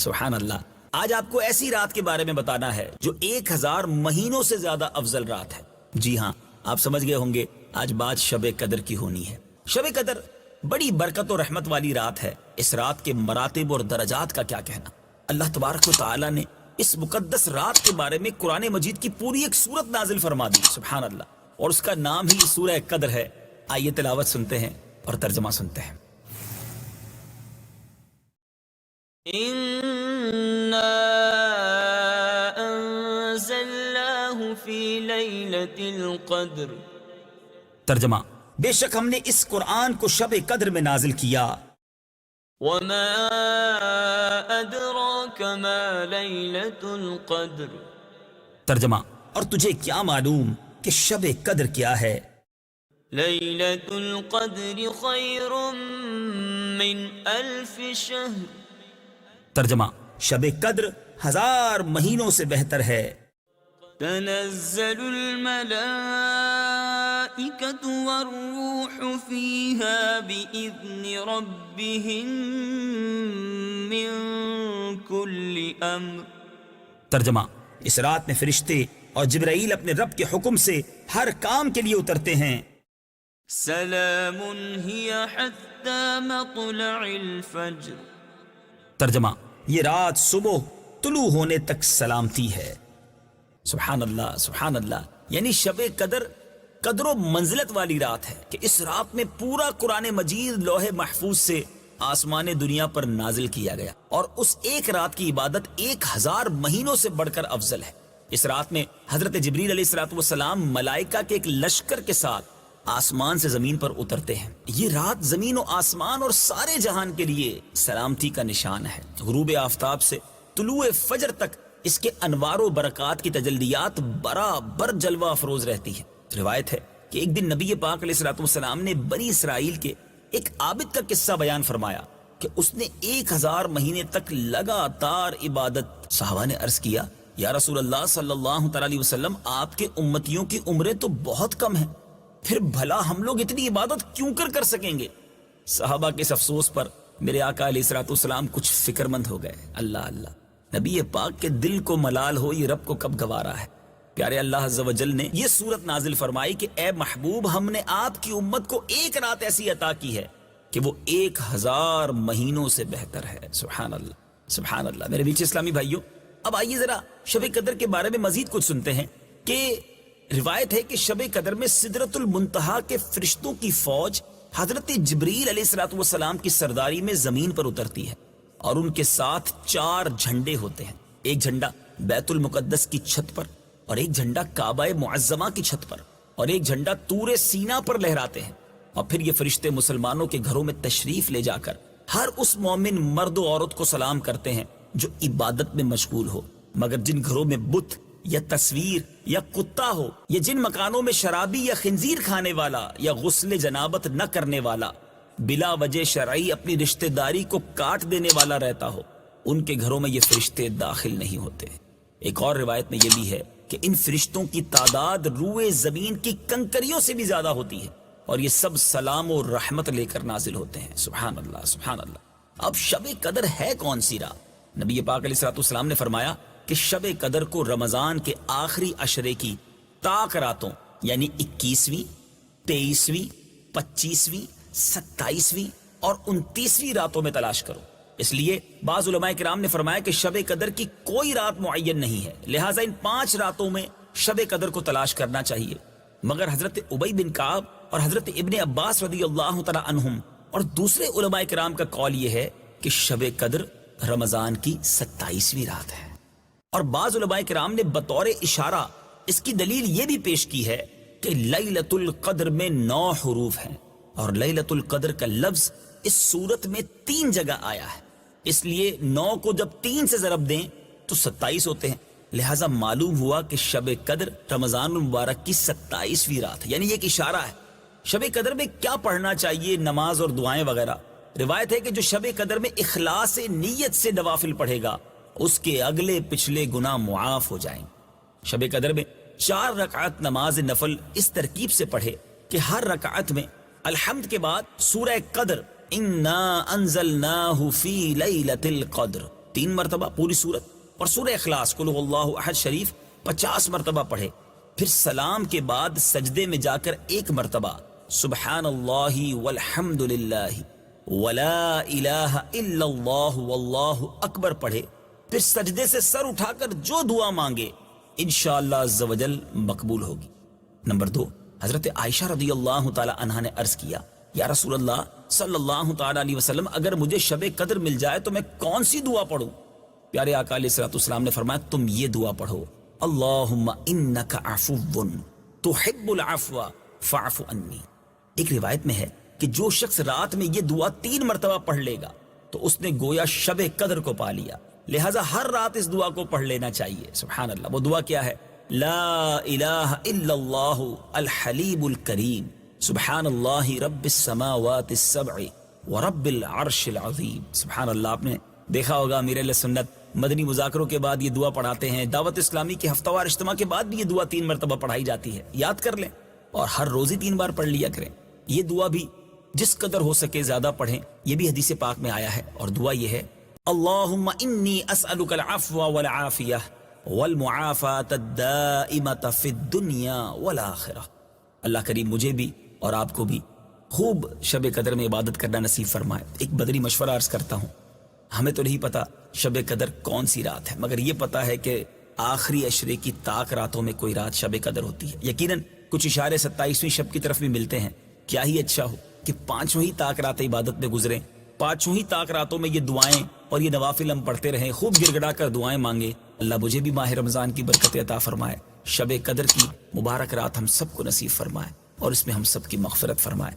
سبحان اللہ. آج آپ کو ایسی رات کے بارے میں بتانا ہے جو 1000 مہینوں سے زیادہ افضل رات ہے. جی ہاں، آپ سمجھ گئے ہوں گے آج بات شب قدر کی ہونی ہے. شب قدر بڑی برکت و رحمت والی رات ہے. اس رات کے مراتب اور درجات کا کیا کہنا. اللہ تبارک و تعالی نے اس مقدس رات کے بارے میں قرآن مجید کی پوری ایک سورت نازل فرما دی. سبحان اللہ. اور اس کا نام ہی سورہ قدر ہے. آئیے تلاوت سنتے ہیں اور ترجمہ سنتے ہیں. إنا أنزلناه في ليلة القدر. ترجمہ: بے شک ہم نے اس قرآن کو شب قدر میں نازل کیا. وما أدراك ما ليلة القدر. ترجمہ: اور تجھے کیا معلوم کہ شب قدر کیا ہے. ليلة القدر خير من 1000 شهر. ترجمہ: شب قدر 1000 مہینوں سے بہتر ہے. تنزل الملائكة والروح فيها بإذن ربهم من كل أمر. ترجمہ: اس رات میں فرشتے اور جبرائیل اپنے رب کے حکم سے ہر کام کے لیے اترتے ہیں. سلام هي حتى مطلع الفجر. ترجمہ: یہ رات صبح طلوع ہونے تک سلامتی ہے. سبحان اللہ سبحان اللہ. یعنی شب قدر قدر و منزلت والی رات ہے کہ اس رات میں پورا قرآن مجید لوح محفوظ سے آسمان دنیا پر نازل کیا گیا، اور اس ایک رات کی عبادت 1000 مہینوں سے بڑھ کر افضل ہے. اس رات میں حضرت جبریل علیہ السلام ملائکہ کے ایک لشکر کے ساتھ آسمان سے زمین پر اترتے ہیں. یہ رات زمین و آسمان اور سارے جہان کے لیے سلامتی کا نشان ہے. غروب آفتاب سے طلوع فجر تک اس کے انوار و برکات کی تجلیات برابر جلوہ افروز رہتی ہے. روایت ہے کہ ایک دن نبی پاک علیہ السلام نے بنی اسرائیل کے ایک عابد کا قصہ بیان فرمایا کہ اس نے 1000 مہینے تک لگاتار عبادت. صحابہ نے عرض کیا یا رسول اللہ صلی اللہ علیہ وسلم، آپ کے امتیوں کی عمریں تو بہت کم ہیں، پھر بھلا ہم لوگ اتنی عبادت کیوں کر سکیں گے؟ صحابہ کے اس افسوس پر میرے آقا علیہ السلام کچھ فکر مند ہو گئے. اللہ اللہ، نبی پاک کے دل کو ملال ہو یہ رب کو کب گوارا ہے. پیارے اللہ عز و جل نے یہ سورت نازل فرمائی کہ اے محبوب، ہم نے آپ کی امت کو ایک رات ایسی عطا کی ہے کہ وہ 1000 مہینوں سے بہتر ہے. سبحان اللہ سبحان اللہ. میرے بیچ اسلامی بھائیوں، اب آئیے ذرا شب قدر کے بارے میں مزید کچھ سنتے ہیں کہ روایت ہے کہ شب قدر میں سدرۃ المنتہا کے فرشتوں کی فوج حضرت جبریل علیہ السلام کی سرداری میں زمین پر اترتی ہے، اور ان کے ساتھ 4 جھنڈے ہوتے ہیں. ایک جھنڈا بیت المقدس کی چھت پر، اور ایک جھنڈا کعبہ معظمہ کی چھت پر، اور ایک جھنڈا طور سینا پر لہراتے ہیں. اور پھر یہ فرشتے مسلمانوں کے گھروں میں تشریف لے جا کر ہر اس مومن مرد و عورت کو سلام کرتے ہیں جو عبادت میں مشغول ہو. مگر جن گھروں میں بت یا تصویر یا کتا ہو، یا جن مکانوں میں شرابی یا خنزیر کھانے والا یا غسل جنابت نہ کرنے والا بلا وجہ شرعی اپنی رشتہ داری کو کاٹ دینے والا رہتا ہو، ان کے گھروں میں یہ فرشتے داخل نہیں ہوتے. ایک اور روایت میں یہ بھی ہے کہ ان فرشتوں کی تعداد روئے زمین کی کنکریوں سے بھی زیادہ ہوتی ہے، اور یہ سب سلام و رحمت لے کر نازل ہوتے ہیں. سبحان اللہ سبحان اللہ. اب شب قدر ہے کون سی رات؟ نبی پاک علیہ السلام نے فرمایا کہ شب قدر کو رمضان کے آخری عشرے کی طاق راتوں، یعنی 21ویں، 23ویں، 25ویں، 27ویں اور 29ویں راتوں میں تلاش کرو. اس لیے بعض علماء کرام نے فرمایا کہ شب قدر کی کوئی رات معین نہیں ہے، لہٰذا ان 5 راتوں میں شب قدر کو تلاش کرنا چاہیے. مگر حضرت ابی بن کعب اور حضرت ابن عباس رضی اللہ تعالی عنہم اور دوسرے علماء کرام کا قول یہ ہے کہ شب قدر رمضان کی 27ویں رات ہے. اور بعض علماء کرام نے بطور اشارہ اس کی دلیل یہ بھی پیش کی ہے کہ لیلۃ القدر میں 9 حروف ہیں، اور لیلۃ القدر کا لفظ اس سورت میں 3 جگہ آیا ہے. اس لیے 9 کو جب 3 سے ضرب دیں تو 27 ہوتے ہیں. لہٰذا معلوم ہوا کہ شب قدر رمضان المبارک کی 27ویں رات ہے. یعنی یہ ایک اشارہ ہے. شب قدر میں کیا پڑھنا چاہیے، نماز اور دعائیں وغیرہ. روایت ہے کہ جو شب قدر میں اخلاص نیت سے نوافل پڑھے گا اس کے اگلے پچھلے گناہ معاف ہو جائیں. شب قدر میں 4 رکعت نماز نفل اس ترکیب سے پڑھے کہ ہر رکعت میں الحمد کے بعد سورہ قدر انا انزلناہ فی لیلۃ القدر 3 مرتبہ پوری سورت، اور سورہ اخلاص قل هو اللہ احد شریف 50 مرتبہ پڑھے. پھر سلام کے بعد سجدے میں جا کر 1 مرتبہ سبحان اللہ والحمد للہ ولا الہ الا اللہ واللہ اکبر پڑھے. پھر سجدے سے سر اٹھا کر جو دعا مانگے انشاءاللہ عز و جل مقبول ہوگی. نمبر 2، حضرت عائشہ رضی اللہ تعالی عنہا نے عرض کیا یا رسول اللہ صلی اللہ تعالی علیہ وسلم، اگر مجھے شب قدر مل جائے تو میں کون سی دعا پڑھوں؟ پیارے آقا علیہ الصلوۃ والسلام نے فرمایا تم یہ دعا پڑھو، اللہم انک عفو تحب العفو فاعف عنی. ایک روایت میں ہے کہ جو شخص رات میں یہ دعا 3 مرتبہ پڑھ لے گا تو اس نے گویا شب قدر کو پا لیا. لہذا ہر رات اس دعا کو پڑھ لینا چاہیے. سبحان اللہ. وہ دعا کیا ہے؟ لا الہ الا اللہ الحلیم الکریم سبحان اللہ رب السماوات السبع ورب العرش العظیم. سبحان اللہ. آپ نے دیکھا ہوگا امیر اہل سنت مدنی مذاکروں کے بعد یہ دعا پڑھاتے ہیں. دعوت اسلامی کے ہفتہ وار اجتماع کے بعد بھی یہ دعا 3 مرتبہ پڑھائی جاتی ہے. یاد کر لیں اور ہر روز ہی 3 بار پڑھ لیا کریں. یہ دعا بھی جس قدر ہو سکے زیادہ پڑھیں. یہ بھی حدیث پاک میں آیا ہے. اور دعا یہ ہے اللہم انی اسألک العفو والعافیہ والمعافاة الدائمة فی الدنیا والآخرہ. اللہ کریم مجھے بھی اور آپ کو بھی خوب شب قدر میں عبادت کرنا نصیب فرمائے. ایک بدری مشورہ عرض کرتا ہوں. ہمیں تو نہیں پتا شب قدر کون سی رات ہے، مگر یہ پتا ہے کہ آخری عشرے کی طاق راتوں میں کوئی رات شب قدر ہوتی ہے. یقیناً کچھ اشارے 27ویں شب کی طرف بھی ملتے ہیں. کیا ہی اچھا ہو کہ 5 ہی طاق راتیں عبادت میں گزریں. 5 ہی طاق راتوں میں یہ دعائیں اور یہ نوافل ہم پڑھتے رہیں، خوب گڑ گڑا کر دعائیں مانگے. اللہ مجھے بھی ماہ رمضان کی برکت عطا فرمائے، شب قدر کی مبارک رات ہم سب کو نصیب فرمائے اور اس میں ہم سب کی مغفرت فرمائے.